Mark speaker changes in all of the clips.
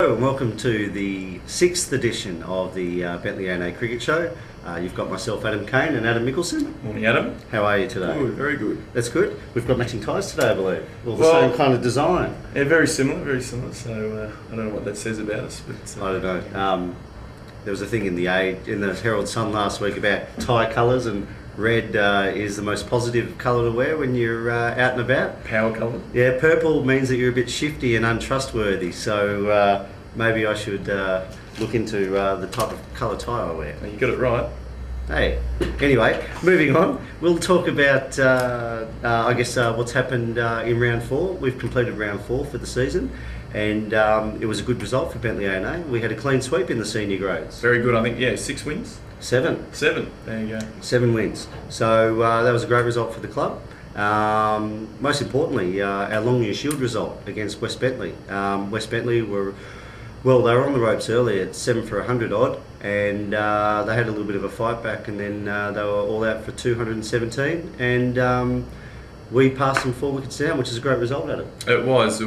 Speaker 1: Hello and welcome to the 6th edition of the Bentley A&A Cricket Show. You've got myself, Adam Kane, and Adam Mickelson.
Speaker 2: Morning, Adam.
Speaker 1: How are you today?
Speaker 2: Good, very good.
Speaker 1: That's good. We've got matching ties today, I believe. Well, the same kind of design.
Speaker 2: Yeah, very similar, very similar. So I don't know what that says about us, but
Speaker 1: I don't know. There was a thing in the Herald Sun last week about tie colours, and red is the most positive colour to wear when you're out and about.
Speaker 2: power colour.
Speaker 1: Yeah, purple means that you're a bit shifty and untrustworthy. So maybe I should look into the type of colour tie I wear.
Speaker 2: You got it right.
Speaker 1: Hey, anyway, moving on. We'll talk about, what's happened in round 4. We've completed round 4 for the season, and it was a good result for Bentley A&A. We had a clean sweep in the senior grades.
Speaker 2: Very good. I think 6 wins.
Speaker 1: 7.
Speaker 2: 7. There you go.
Speaker 1: 7 wins. So that was a great result for the club. Most importantly, our Long Year Shield result against West Bentley. West Bentley they were on the ropes early at 7 for 100 odd, and they had a little bit of a fight back, and then they were all out for 217, and we passed them 4 wickets down, which is a great result at it.
Speaker 2: It was.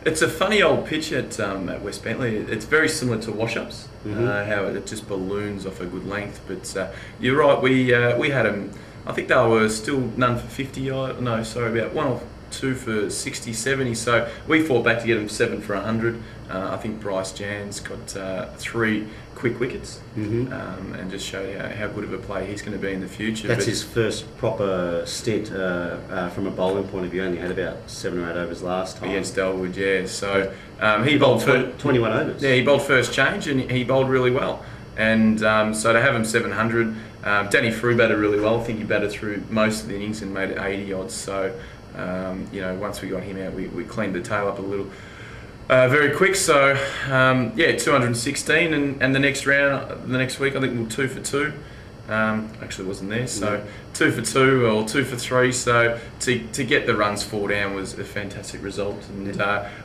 Speaker 2: It's a funny old pitch at West Bentley. It's very similar to wash-ups, how it just balloons off a good length. But you're right. We had them. I think they were still none for 50. About 1 or 2 for 60, 70. So we fought back to get them 7 for 100. I think Bryce Jans got 3 quick wickets, and just showed how good of a player he's going to be in the future.
Speaker 1: That's his first proper stint from a bowling point of view. Only had about 7 or 8 overs last time
Speaker 2: against Elwood. Yeah, so he bowled
Speaker 1: 21 overs.
Speaker 2: Yeah, he bowled first change and he bowled really well. And so to have him 700, Danny Frew batted really well. I think he batted through most of the innings and made it 80 odds. So once we got him out, we cleaned the tail up a little. Very quick, so 216, and the next week I think we're 2 for 2. Actually wasn't there, so 2 for 2 or 2 for 3. So to get the runs 4 down was a fantastic result, and it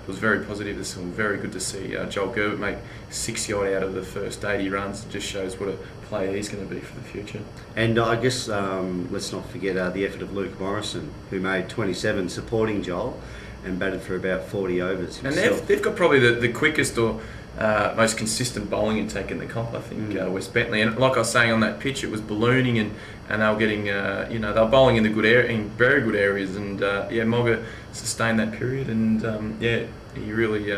Speaker 2: was very positive. This was very good to see Joel Gerbert make 60 odd out of the first 80 runs. It just shows what a player he's going to be for the future.
Speaker 1: And I guess let's not forget the effort of Luke Morrison, who made 27 supporting Joel and batted for about 40 overs himself.
Speaker 2: And they've got probably the quickest or most consistent bowling attack in the comp, I think, West Bentley. And like I was saying on that pitch, it was ballooning, and they were getting, they were bowling in in very good areas. And Mogga sustained that period, and he really,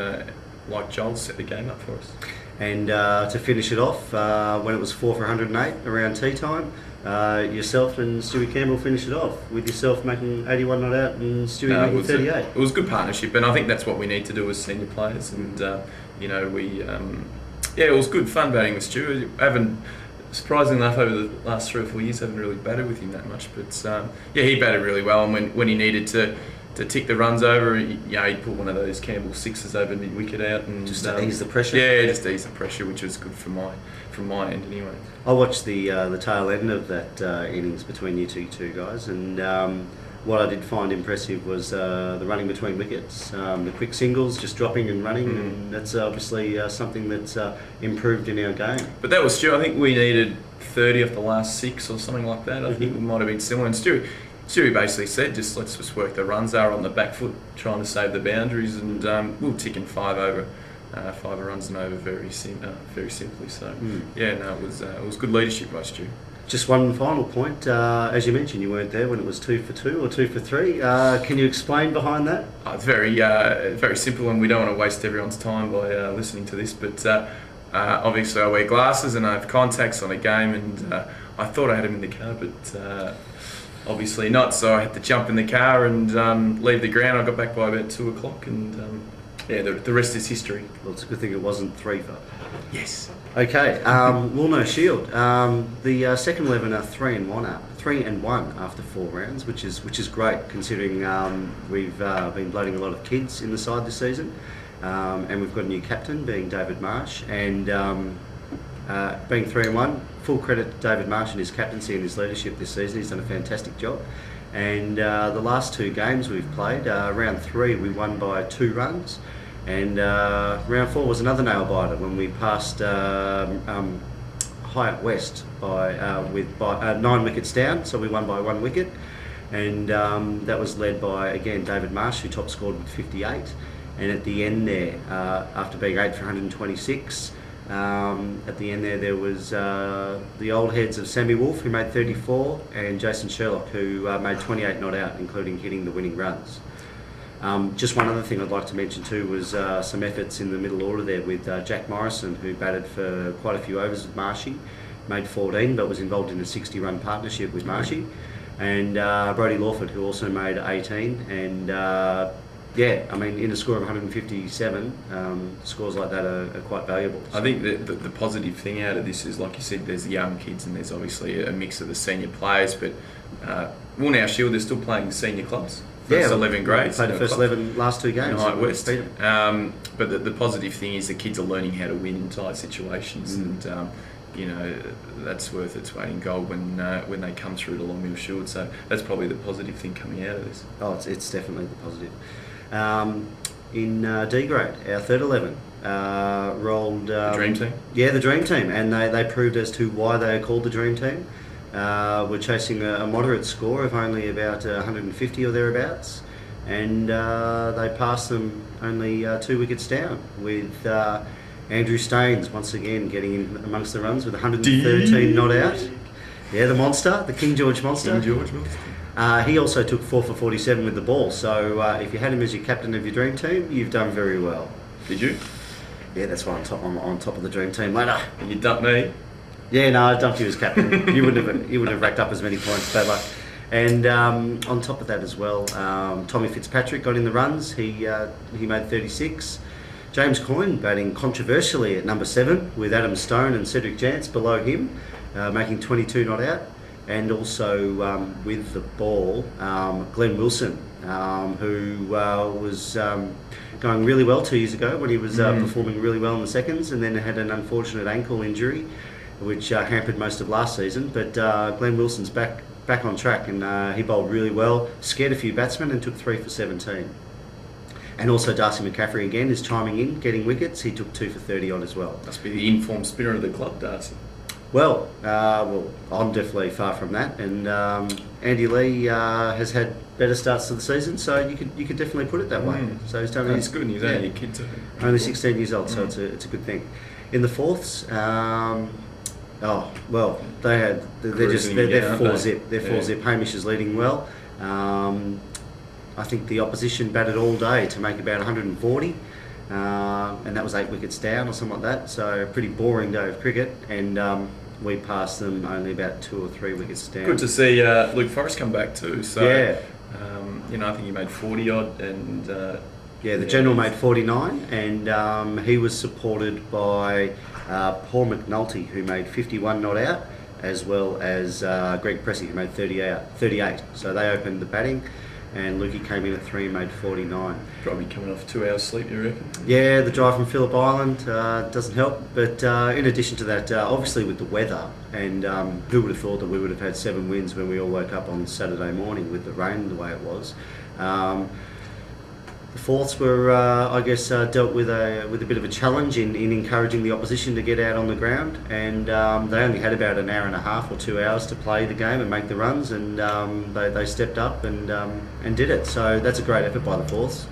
Speaker 2: like Joel, set the game up for us.
Speaker 1: And to finish it off, when it was 4 for 108 around tea time, yourself and Stewie Campbell finished it off, with yourself making 81 not out and Stewie making 38.
Speaker 2: It was a good partnership, and I think that's what we need to do as senior players. And it was good fun batting with Stewie. Surprisingly enough, over the last 3 or 4 years, haven't really batted with him that much. But he batted really well, and when he needed to tick the runs over, he'd put one of those Campbell sixes over mid wicket out, and
Speaker 1: just to ease the pressure.
Speaker 2: Yeah, just to ease the pressure, which was good from my end anyway.
Speaker 1: I watched the tail end of that innings between you two guys, and what I did find impressive was the running between wickets, the quick singles, just dropping and running, and that's obviously something that's improved in our game.
Speaker 2: But that was Stu. I think we needed 30 off the last 6 or something like that. I think it might have been similar. And Stewie basically said, let's just work the runs. They were on the back foot trying to save the boundaries, and we were ticking 5 runs and over very simply. So it was good leadership by Stewie.
Speaker 1: Just one final point. As you mentioned, you weren't there when it was 2 for 2 or 2 for 3. Can you explain behind that?
Speaker 2: It's very simple, and we don't want to waste everyone's time by listening to this. But obviously, I wear glasses and I have contacts on a game, and I thought I had them in the car, but obviously not. So I had to jump in the car and leave the ground. I got back by about 2 o'clock, and the rest is history.
Speaker 1: Well, it's a good thing it wasn't 3 for.
Speaker 2: Yes.
Speaker 1: Okay, Woolno Shield. The second 11 are 3 and 1 after 4 rounds, which is great considering we've been blooding a lot of kids in the side this season, and we've got a new captain being David Marsh, and being 3 and 1. Full credit to David Marsh and his captaincy and his leadership this season. He's done a fantastic job. And the last 2 games we've played, round 3 we won by 2 runs. And round 4 was another nail biter when we passed Hyatt West by 9 wickets down, so we won by 1 wicket, and that was led by again David Marsh, who top scored with 58, And at the end there, after being 8 for 126, at the end there was the old heads of Sammy Wolf, who made 34, and Jason Sherlock, who made 28 not out, including hitting the winning runs. Just one other thing I'd like to mention too was some efforts in the middle order there with Jack Morrison, who batted for quite a few overs with Marshy, made 14 but was involved in a 60-run partnership with Marshy, and Brodie Lawford, who also made 18, and yeah, I mean, in a score of 157, scores like that are quite valuable.
Speaker 2: I think the positive thing out of this is, like you said, there's the young kids and there's obviously a mix of the senior players, but Woolnow Shield, they're still playing the senior clubs. First 11 grades.
Speaker 1: Played the first 11 last 2 games.
Speaker 2: High West. But the positive thing is the kids are learning how to win in tight situations, and you know, that's worth its weight in gold when they come through to Long Mill Shield. So that's probably the positive thing coming out of this.
Speaker 1: Oh, it's definitely the positive. In D grade, our third 11 rolled
Speaker 2: The Dream Team?
Speaker 1: Yeah, the Dream Team, and they proved as to why they are called the Dream Team. We're chasing a moderate score of only about 150 or thereabouts, and they passed them only 2 wickets down, with Andrew Staines once again getting in amongst the runs with 113 not out. Yeah, the monster, the King George monster.
Speaker 2: King George monster.
Speaker 1: He also took 4 for 47 with the ball, so if you had him as your captain of your dream team, you've done very well.
Speaker 2: Did you?
Speaker 1: Yeah, that's why I'm on top of the dream team later.
Speaker 2: You dumped me?
Speaker 1: Yeah, no, I dumped you as captain. you would have racked up as many points, bad luck. And on top of that as well, Tommy Fitzpatrick got in the runs. He made 36. James Coyne batting controversially at number 7 with Adam Stone and Cedric Jantz below him, making 22 not out. And also with the ball, Glenn Wilson, who was going really well 2 years ago when he was performing really well in the seconds, and then had an unfortunate ankle injury, which hampered most of last season. But Glenn Wilson's back on track, and he bowled really well, scared a few batsmen, and took 3 for 17. And also Darcy McCaffrey again is chiming in, getting wickets. He took 2 for 30 odd as well.
Speaker 2: Must be the informed spinner of the club, Darcy.
Speaker 1: Well, I'm definitely far from that, and Andy Lee has had better starts to the season, so you could definitely put it that way. So he's done.
Speaker 2: That's good. He's only a kid too.
Speaker 1: Only 16 years old, so it's a good thing. In the fourths, they're 4 zip. They're 4 zip. Hamish is leading well. I think the opposition batted all day to make about 140. And that was 8 wickets down or something like that, so a pretty boring day of cricket, and we passed them only about 2 or 3 wickets down.
Speaker 2: Good to see Luke Forrest come back too. So
Speaker 1: yeah.
Speaker 2: I think he made 40 odd, and
Speaker 1: the General made 49, and he was supported by Paul McNulty, who made 51 not out, as well as Greg Pressey, who made 38. So they opened the batting, and Lukey came in at 3 and made 49.
Speaker 2: Probably coming off 2 hours sleep, you reckon?
Speaker 1: Yeah, the drive from Phillip Island doesn't help, but in addition to that, obviously with the weather, and who would have thought that we would have had 7 wins when we all woke up on Saturday morning with the rain the way it was. The fourths were, dealt with a bit of a challenge in encouraging the opposition to get out on the ground, and they only had about an hour and a half or 2 hours to play the game and make the runs, and they stepped up and did it. So that's a great effort by the fourths.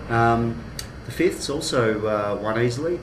Speaker 1: The fifths also won easily.